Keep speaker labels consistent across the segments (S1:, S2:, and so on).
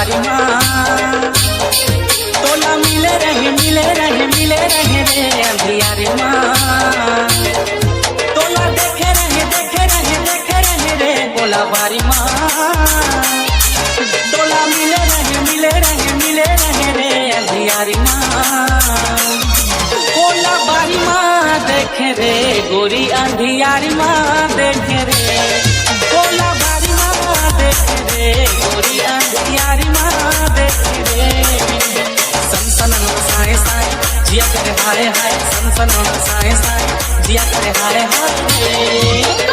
S1: बारी माँ तोला मिले रहे रे अंधियारी माँ तोला देखे रहे रे बोला बारी माँ तोला मिले रहे रे अंधियारी माँ बोला बारी माँ देखे रे गोरी अंधियारी माँ देखे रे बोला बारी माँ देखे रे गोरी अंधियारी माँ देखे रे सन साए साए जिया करे हाय हाय सन साए साए जिया करे हाय हाय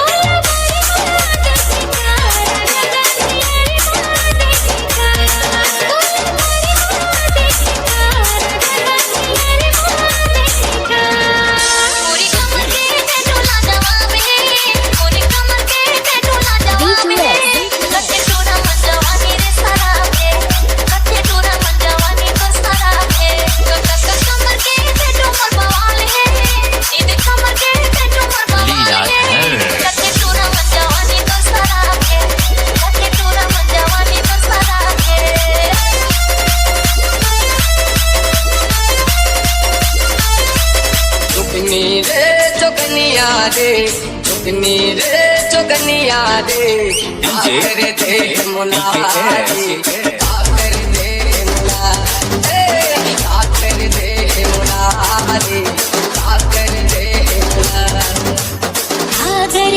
S1: चुगनिया दे आकर दे मुलारी आकर दे मुलारी आकर दे मुलारी आकर दे मुलारी
S2: आकर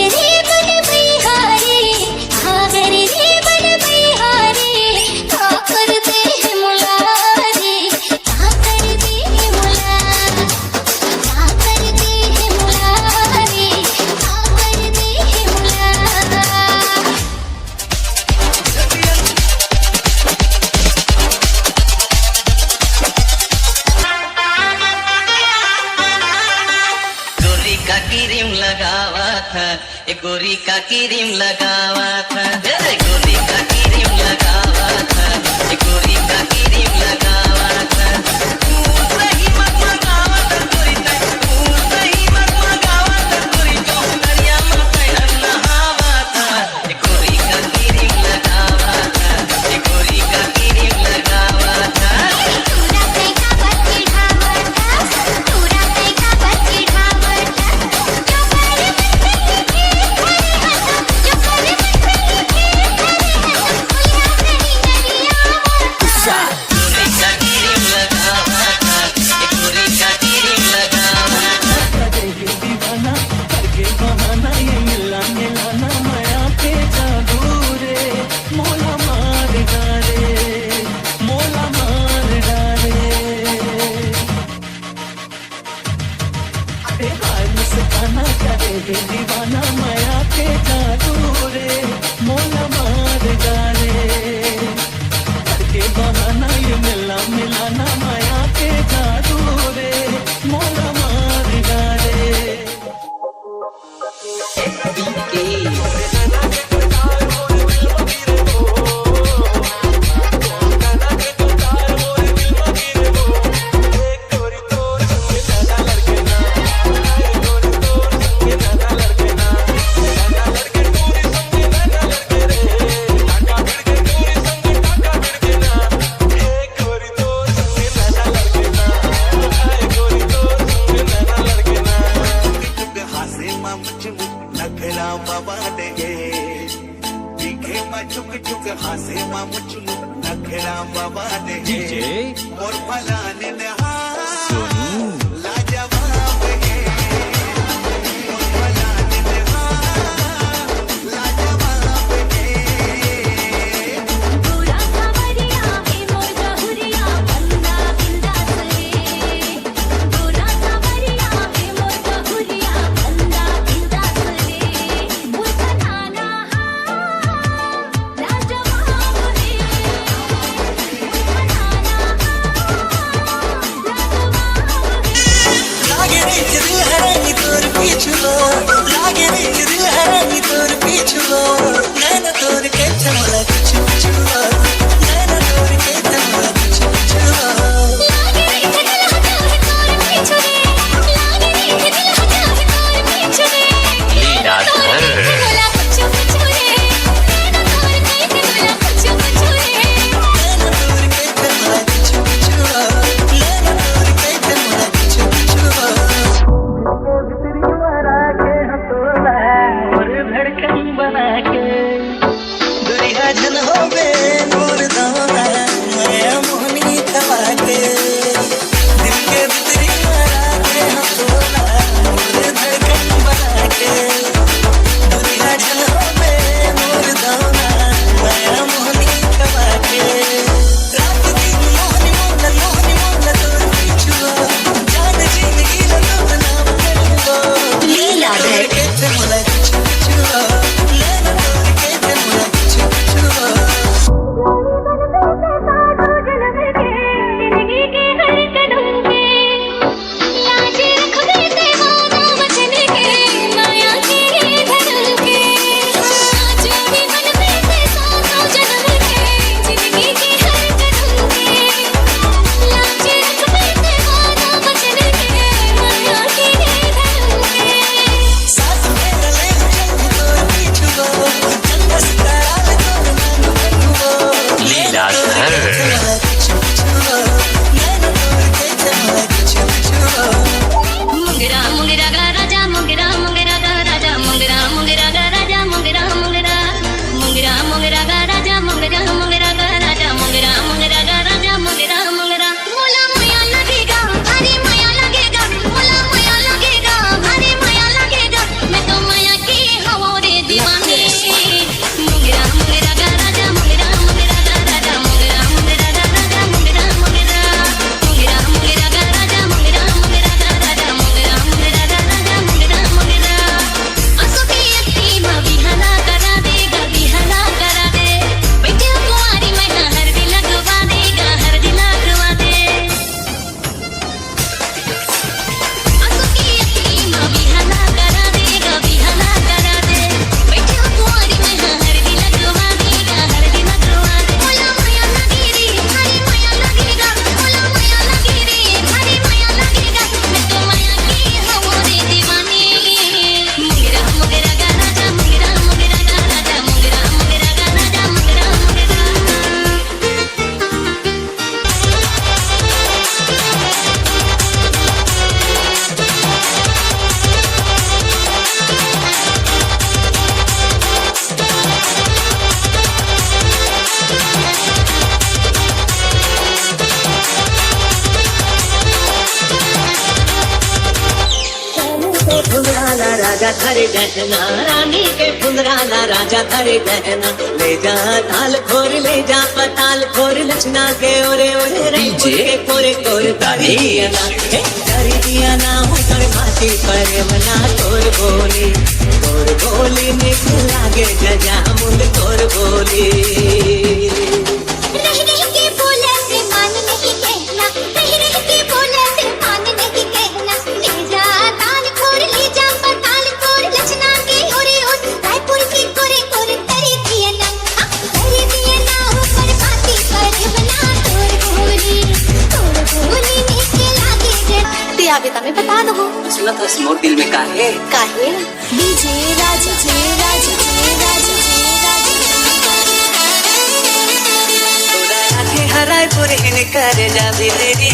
S2: दे बल बिहारी आकर दे बल बिहारी आकर दे मुलारी आकर दे मुलारी आकर दे मुलारी आकर दे मुलारी
S3: गोरी का क्रीम लगावा था गोरी का क्रीम लगावा था गोरी का क्रीम लगावा था गोरी का क्रीम लगावा था सही मत मंगावा था गोरी सही मत मंगावा था गोरी जो दरिया में पैर नहावा था गोरी का क्रीम लगावा था गोरी का क्रीम लगावा था
S2: तूरा पैका बच्ची ढावता तूरा पैका बच्ची ढावता जो करे जो करे
S3: गोरी का क्रीम लगावा था गोरी का क्रीम लगावा था
S1: दीवाना करके बहाना ये मिलाना माया पे जादू रे मोला मार डाले अरे भाई मुस्काना करे दीवाना माया पे जादू रे मोला मार डाले करके बहाना ये मिलाना माया पे जादू रे मोला मार डाले
S4: हासे मुझ नखरा बाबा ने और फलाने ने लाजवाब है और फलाने ने लाजवाब है
S2: गोरा खबरिया हे मोर गहुरिया बंदा बिंदास रे गोरा खबरिया हे मोर गहुरिया बंदा बिंदास रे बुलबुलाना लाजवाब है बुलबुलाना
S5: राजा धरे गहना रानी के फुलराना राजा धरे गहना ले जा ताल खोर ले जा पताल खोर लचना के ओरे ओरे रंगपुर के कोरे कोरे दरियाना दरियाना उतर माटी पर मना तोर बोली निकल लागे जजा मुंड तोर बोली
S2: रह रह के बोले से मान नहीं कहना रह रह के बोले से मान नहीं कहना ले जा ताल खोर ले जा पताल खोर लचना के ओरे ओर रायपुर की कोरे कोरे तरी दिया ना ऊपर बाती पर बना तोर बोली निकल लागे जे ते आगे तमे बता दो
S5: सुना तो मोर दिल में काहे
S2: डीजे राजा
S5: हरायपुर इन कर जा भी तेरी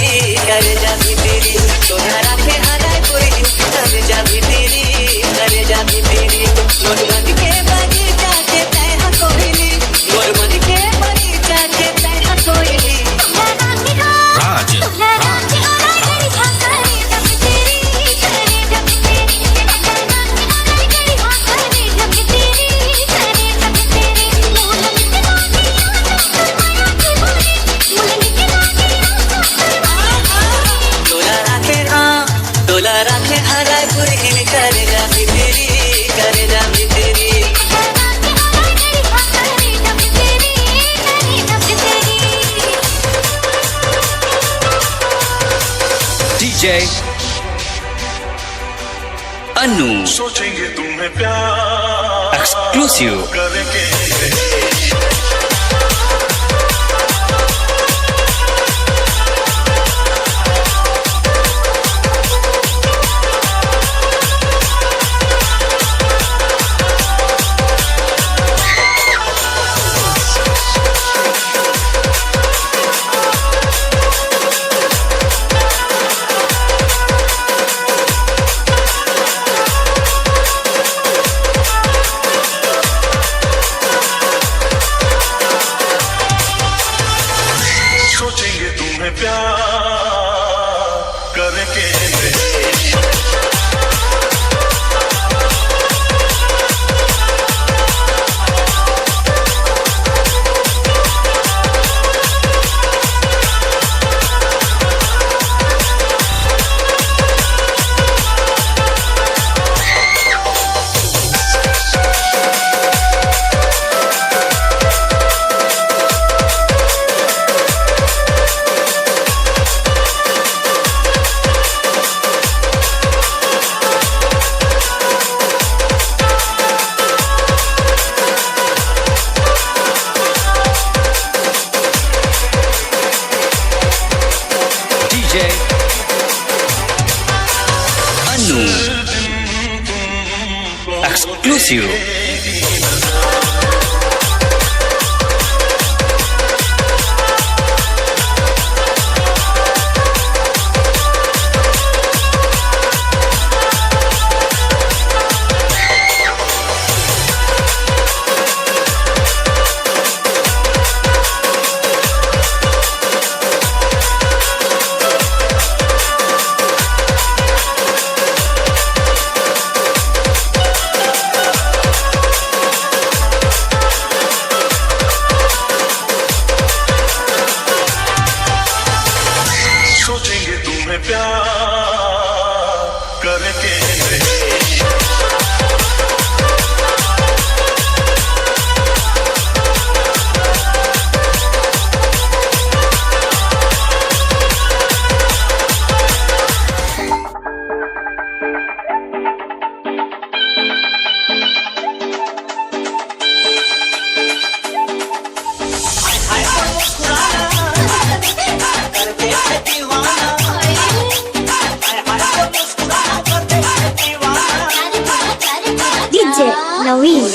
S5: तोरा राखे हरायपुर इन कर जा भी तेरी नोटबंद के बगीचा के तैहा कोयली नोटबंद के बगीचा के तैहा कोयली
S2: राज
S5: तोला राखे हरायपुर इन कर जा भी तेरी
S1: DJ Anu
S4: सोचेंगे तुम्हें प्यार
S1: Exclusive
S4: करके सोचेंगे तुम्हें प्यार करके
S1: DJ Anu Exclusive
S4: सोचेंगे तुम्हें प्यार करके
S2: डीजे नवीन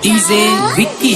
S1: DJ Vicky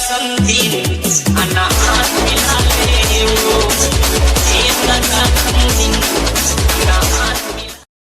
S3: समथिंग